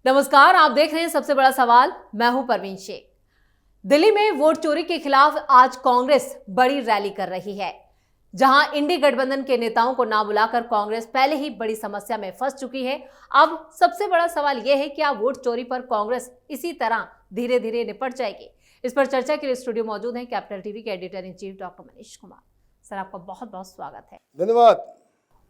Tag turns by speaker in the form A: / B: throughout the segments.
A: नमस्कार, आप देख रहे हैं सबसे बड़ा सवाल। मैं हूं परवीन शेख। दिल्ली में वोट चोरी के खिलाफ आज कांग्रेस बड़ी रैली कर रही है। जहां इंडी गठबंधन के नेताओं को ना बुलाकर कांग्रेस पहले ही बड़ी समस्या में फंस चुकी है। अब सबसे बड़ा सवाल यह है कि क्या वोट चोरी पर कांग्रेस इसी तरह धीरे धीरे निपट जाएगी। इस पर चर्चा के लिए स्टूडियो मौजूद हैं कैपिटल टीवी के editor in chief doctor Manish Kumar. Sir, आपका बहुत बहुत स्वागत है।
B: धन्यवाद।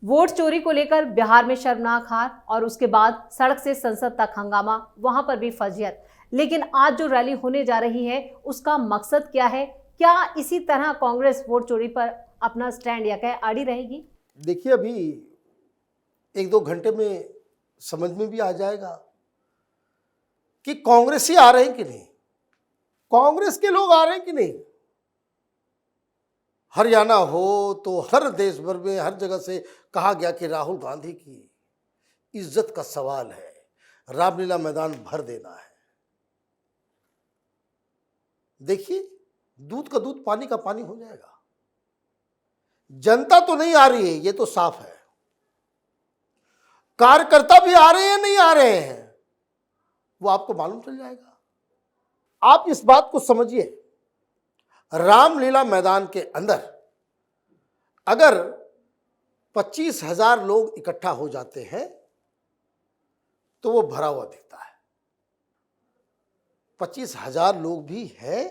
A: वोट चोरी को लेकर बिहार में शर्मनाक हार और उसके बाद सड़क से संसद तक हंगामा, वहां पर भी फजियत। लेकिन आज जो रैली होने जा रही है उसका मकसद क्या है? क्या इसी तरह कांग्रेस वोट चोरी पर अपना स्टैंड या कह अड़ी रहेगी?
B: देखिए, अभी 1-2 घंटे में समझ में भी आ जाएगा कि कांग्रेस ही आ रहे हैं कि नहीं, कांग्रेस के लोग आ रहे हैं कि नहीं। हरियाणा हो तो हर देश भर में हर जगह से कहा गया कि राहुल गांधी की इज्जत का सवाल है, रामलीला मैदान भर देना है। देखिए, दूध का दूध पानी का पानी हो जाएगा। जनता तो नहीं आ रही है, ये तो साफ है। कार्यकर्ता भी आ रहे हैं नहीं आ रहे हैं, वो आपको मालूम चल जाएगा। आप इस बात को समझिए, रामलीला मैदान के अंदर अगर 25,000 लोग इकट्ठा हो जाते हैं तो वो भरा हुआ दिखता है। 25,000 लोग भी हैं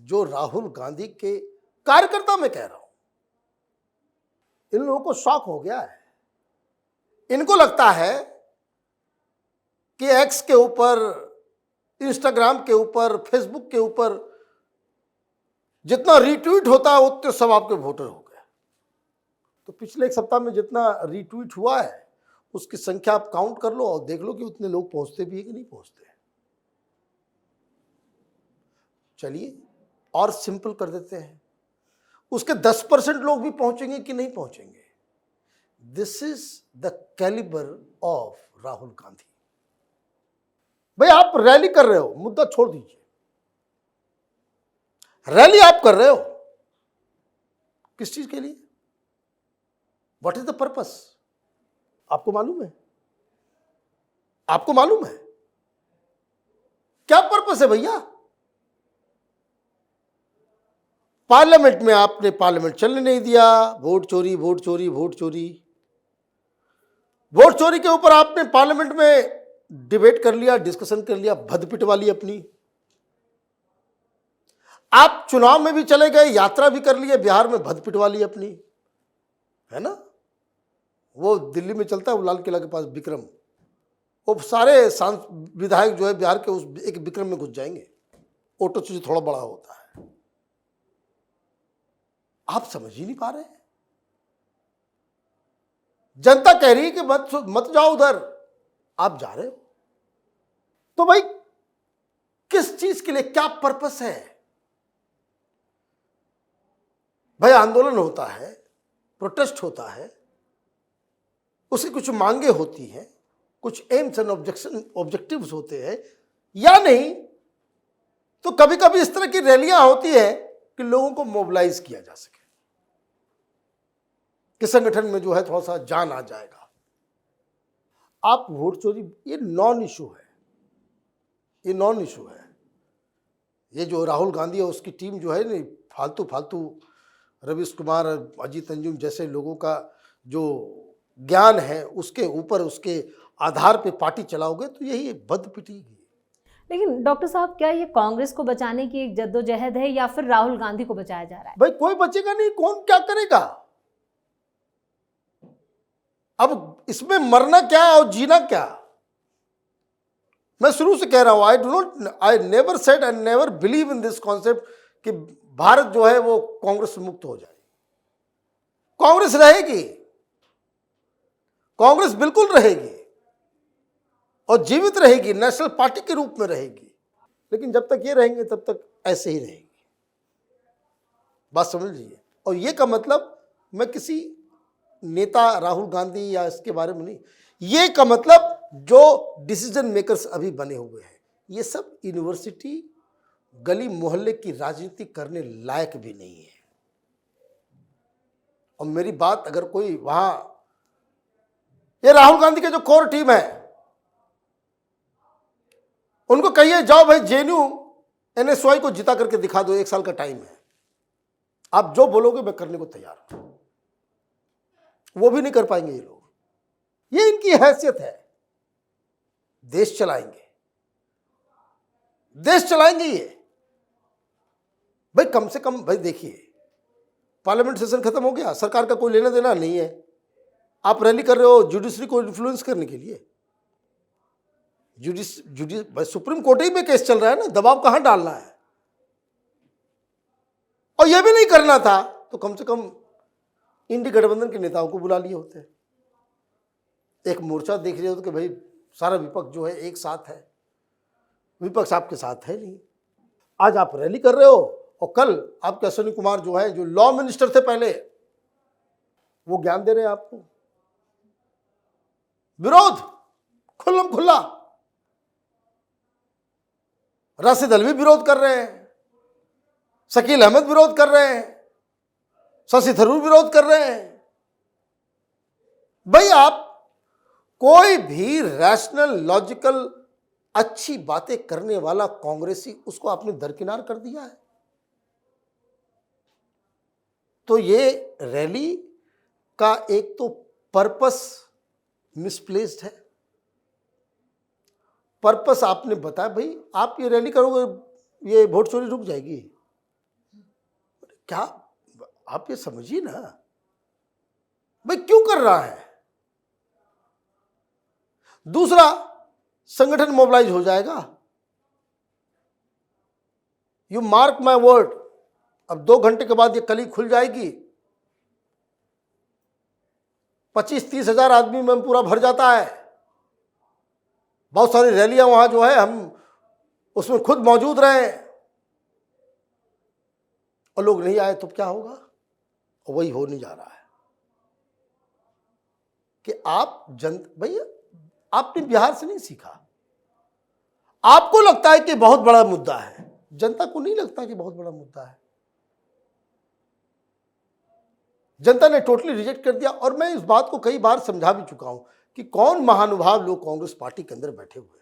B: जो राहुल गांधी के कार्यकर्ता, मैं कह रहा हूं, इन लोगों को शौक हो गया है। इनको लगता है कि एक्स के ऊपर, इंस्टाग्राम के ऊपर, फेसबुक के ऊपर जितना रीट्वीट होता है उतने सब आपके वोटर हो गए। तो पिछले एक सप्ताह में जितना रीट्वीट हुआ है उसकी संख्या आप काउंट कर लो और देख लो कि उतने लोग पहुंचते भी है कि नहीं पहुंचते। चलिए और सिंपल कर देते हैं, उसके 10% लोग भी पहुंचेंगे कि नहीं पहुंचेंगे। This is the calibre of Rahul Gandhi. भाई, आप रैली कर रहे हो, मुद्दा छोड़ दीजिए। रैली आप कर रहे हो किस चीज के लिए? What is the purpose? आपको मालूम है? आपको मालूम है क्या पर्पस है भैया? पार्लियामेंट में आपने पार्लियामेंट चलने नहीं दिया। वोट चोरी, वोट चोरी, वोट चोरी। वोट चोरी के ऊपर आपने पार्लियामेंट में डिबेट कर लिया, डिस्कशन कर लिया, भद पिटवा ली अपनी। आप चुनाव में भी चले गए, यात्रा भी कर लिए, बिहार में भद पिटवा ली अपनी, है ना। वो दिल्ली में चलता है, वो लाल किला के पास विक्रम, वो सारे विधायक जो है बिहार के उस एक विक्रम में घुस जाएंगे। ऑटो से थोड़ा बड़ा होता है। आप समझ ही नहीं पा रहे। जनता कह रही है कि मत जाओ उधर, आप जा रहे हो। तो भाई, किस चीज के लिए, क्या पर्पस है? भाई, आंदोलन होता है, प्रोटेस्ट होता है, उसकी कुछ मांगे होती हैं, कुछ एम्स एंड ऑब्जेक्टिव्स होते हैं, या नहीं तो कभी कभी इस तरह की रैलियां होती है कि लोगों को मोबिलाइज किया जा सके, कि संगठन में जो है थोड़ा सा जान आ जाएगा। आप वोट चोरी, ये नॉन इशू है, ये नॉन इशू है। ये जो राहुल गांधी है उसकी टीम जो है नहीं, फालतू फालतू रवीश कुमार, अजीत अंजुम जैसे लोगों का जो ज्ञान है उसके ऊपर, उसके आधार पे पार्टी चलाओगे तो यही बद पिटेगी।
A: लेकिन डॉक्टर साहब, क्या ये कांग्रेस को बचाने की एक जद्दोजहद है या फिर राहुल गांधी को बचाया जा रहा है?
B: भाई, कोई बचेगा नहीं, कौन क्या करेगा? अब इसमें मरना क्या और जीना क्या? मैं शुरू से कह रहा हूं, I never said and never believe in this concept कि भारत जो है वो कांग्रेस से मुक्त हो जाए। कांग्रेस रहेगी, कांग्रेस बिल्कुल रहेगी और जीवित रहेगी, नेशनल पार्टी के रूप में रहेगी। लेकिन जब तक ये रहेंगे तब तक ऐसे ही रहेगी। बात समझ लीजिए। और ये का मतलब, मैं किसी नेता राहुल गांधी या इसके बारे में नहीं, ये का मतलब जो डिसीजन मेकर्स अभी बने हुए हैं, ये सब यूनिवर्सिटी, गली मोहल्ले की राजनीति करने लायक भी नहीं है। और मेरी बात अगर कोई वहां, ये राहुल गांधी की जो कोर टीम है, उनको कहिए जाओ भाई जेएनयू एनएसवाई को जिता करके दिखा दो, 1 साल का टाइम है, आप जो बोलोगे मैं करने को तैयार हूं। वो भी नहीं कर पाएंगे ये लोग, ये इनकी हैसियत है। देश चलाएंगे, देश चलाएंगे ये भाई। कम से कम भाई देखिए, पार्लियामेंट सेशन खत्म हो गया, सरकार का कोई लेना देना नहीं है, आप रैली कर रहे हो जुडिशरी को इन्फ्लुएंस करने के लिए। भाई सुप्रीम कोर्ट ही में केस चल रहा है ना, दबाव कहां डालना है। और यह भी नहीं करना था तो कम से कम इंडी गठबंधन के नेताओं को बुला लिए होते, एक मोर्चा देख रहे होते कि भाई सारा विपक्ष जो है एक साथ है। विपक्ष आपके साथ है नहीं। आज आप रैली कर रहे हो और कल आपके अश्विनी कुमार जो है, जो लॉ मिनिस्टर थे पहले, वो ज्ञान दे रहे हैं आपको। विरोध खुल्लम खुल्ला, राशिद अल्वी विरोध कर रहे हैं, शकील अहमद विरोध कर रहे हैं, शशि थरूर विरोध कर रहे हैं। भाई आप कोई भी रैशनल लॉजिकल अच्छी बातें करने वाला कांग्रेसी, उसको आपने दरकिनार कर दिया है। तो ये रैली का एक तो पर्पस मिसप्लेस्ड है। पर्पस आपने बताया भाई आप ये रैली करोगे ये वोट चोरी रुक जाएगी, क्या आप ये समझिए ना भाई क्यों कर रहा है। दूसरा, संगठन मोबिलाइज हो जाएगा। यू मार्क माय वर्ड, अब 2 घंटे के बाद ये कली खुल जाएगी, 25-30 हजार आदमी में पूरा भर जाता है। बहुत सारी रैलियां वहां जो है हम उसमें खुद मौजूद रहे और लोग नहीं आए तो क्या होगा। और वही होने जा रहा है कि आप भैया आपने बिहार से नहीं सीखा। आपको लगता है कि बहुत बड़ा मुद्दा है, जनता को नहीं लगता कि बहुत बड़ा मुद्दा है। जनता ने टोटली रिजेक्ट कर दिया। और मैं इस बात को कई बार समझा भी चुका हूं कि कौन महानुभाव लोग कांग्रेस पार्टी के अंदर बैठे हुए,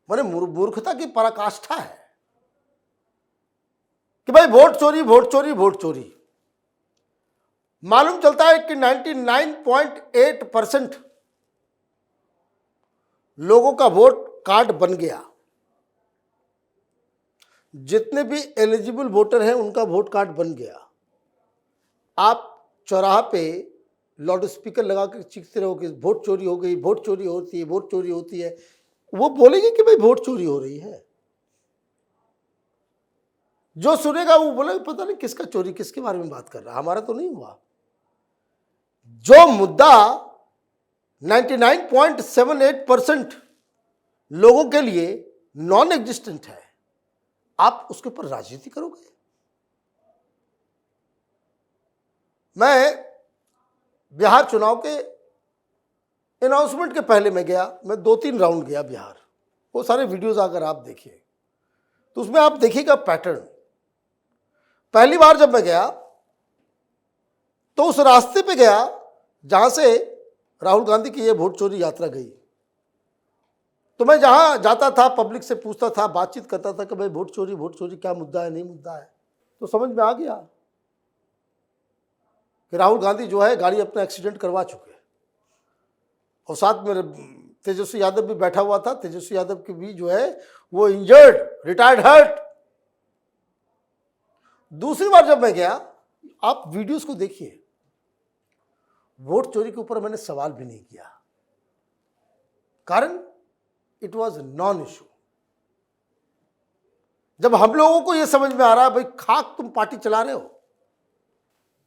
B: माने मूर्खता की पराकाष्ठा है कि भाई वोट चोरी वोट चोरी वोट चोरी। मालूम चलता है कि 99.8% लोगों का वोट कार्ड बन गया। जितने भी एलिजिबल वोटर हैं उनका वोट कार्ड बन गया। आप चौराहा पे लाउड स्पीकर लगा के चीखते रहो कि वोट चोरी हो गई, वोट चोरी होती है, वोट चोरी होती है, वो बोलेंगे कि भाई वोट चोरी हो रही है। जो सुनेगा वो बोलेगा पता नहीं किसका चोरी, किसके बारे में बात कर रहा, हमारा तो नहीं हुआ। जो मुद्दा 99.78% लोगों के लिए नॉन एग्जिस्टेंट है, आप उसके ऊपर राजनीति करोगे। मैं बिहार चुनाव के अनाउंसमेंट के पहले मैं गया, मैं 2-3 राउंड गया बिहार। वो सारे वीडियोस अगर आप देखिए तो उसमें आप देखिएगा पैटर्न। पहली बार जब मैं गया तो उस रास्ते पे गया जहां से राहुल गांधी की ये वोट चोरी यात्रा गई। तो मैं जहां जाता था पब्लिक से पूछता था, बातचीत करता था कि भाई वोट चोरी क्या मुद्दा है, नहीं मुद्दा है। तो समझ में आ गया कि राहुल गांधी जो है गाड़ी अपना एक्सीडेंट करवा चुके हैं। और साथ में तेजस्वी यादव भी बैठा हुआ था। तेजस्वी यादव की भी जो है वो इंजर्ड, रिटायर्ड हर्ट। दूसरी बार जब मैं गया, आप वीडियोस को देखिए, वोट चोरी के ऊपर मैंने सवाल भी नहीं किया, कारण इट वॉज नॉन इशू। जब हम लोगों को यह समझ में आ रहा है भाई खाक तुम पार्टी चला रहे हो,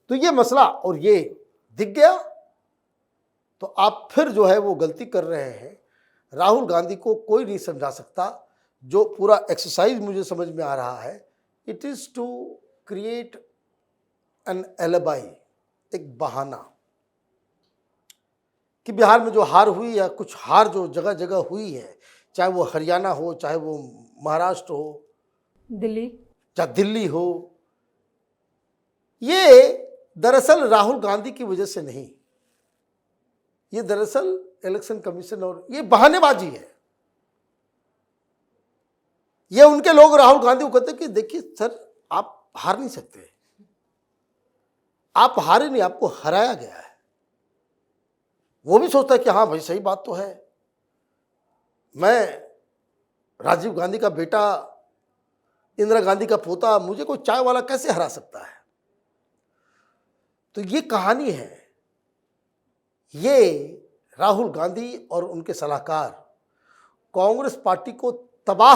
B: तो ये मसला और ये दिख गया, तो आप फिर जो है वो गलती कर रहे हैं। राहुल गांधी को कोई नहीं समझा सकता। जो पूरा एक्सरसाइज मुझे समझ में आ रहा है, it is to create an alibi, एक बहाना कि बिहार में जो हार हुई या कुछ हार जो जगह जगह हुई है, चाहे वो हरियाणा हो, चाहे वो महाराष्ट्र हो,
A: दिल्ली,
B: चाहे दिल्ली हो, ये दरअसल राहुल गांधी की वजह से नहीं, ये दरअसल इलेक्शन कमीशन और ये बहानेबाजी है। ये उनके लोग राहुल गांधी को कहते कि देखिए सर, आप हार नहीं सकते, आप हारे नहीं, आपको हराया गया है। वो भी सोचता है कि हाँ भाई सही बात तो है, मैं राजीव गांधी का बेटा, इंदिरा गांधी का पोता, मुझे कोई चाय वाला कैसे हरा सकता है। तो ये कहानी है, ये राहुल गांधी और उनके सलाहकार कांग्रेस पार्टी को तबाह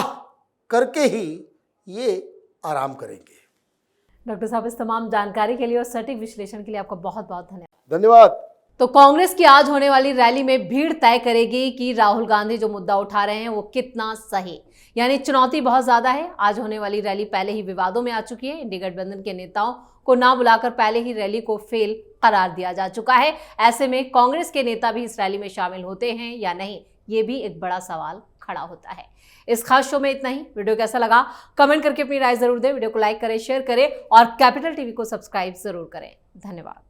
B: करके ही ये आराम करेंगे।
A: डॉक्टर साहब, इस तमाम जानकारी के लिए और सटीक विश्लेषण के लिए आपका बहुत बहुत धन्यवाद।
B: धन्यवाद।
A: तो कांग्रेस की आज होने वाली रैली में भीड़ तय करेगी कि राहुल गांधी जो मुद्दा उठा रहे हैं वो कितना सही, यानी चुनौती बहुत ज्यादा है। आज होने वाली रैली पहले ही विवादों में आ चुकी है। इंडी गठबंधन के नेताओं को ना बुलाकर पहले ही रैली को फेल करार दिया जा चुका है। ऐसे में कांग्रेस के नेता भी इस रैली में शामिल होते हैं या नहीं, ये भी एक बड़ा सवाल खड़ा होता है। इस खास शो में इतना ही। वीडियो कैसा लगा कमेंट करके अपनी राय जरूर दें। वीडियो को लाइक करें, शेयर करें और कैपिटल टीवी को सब्सक्राइब जरूर करें। धन्यवाद।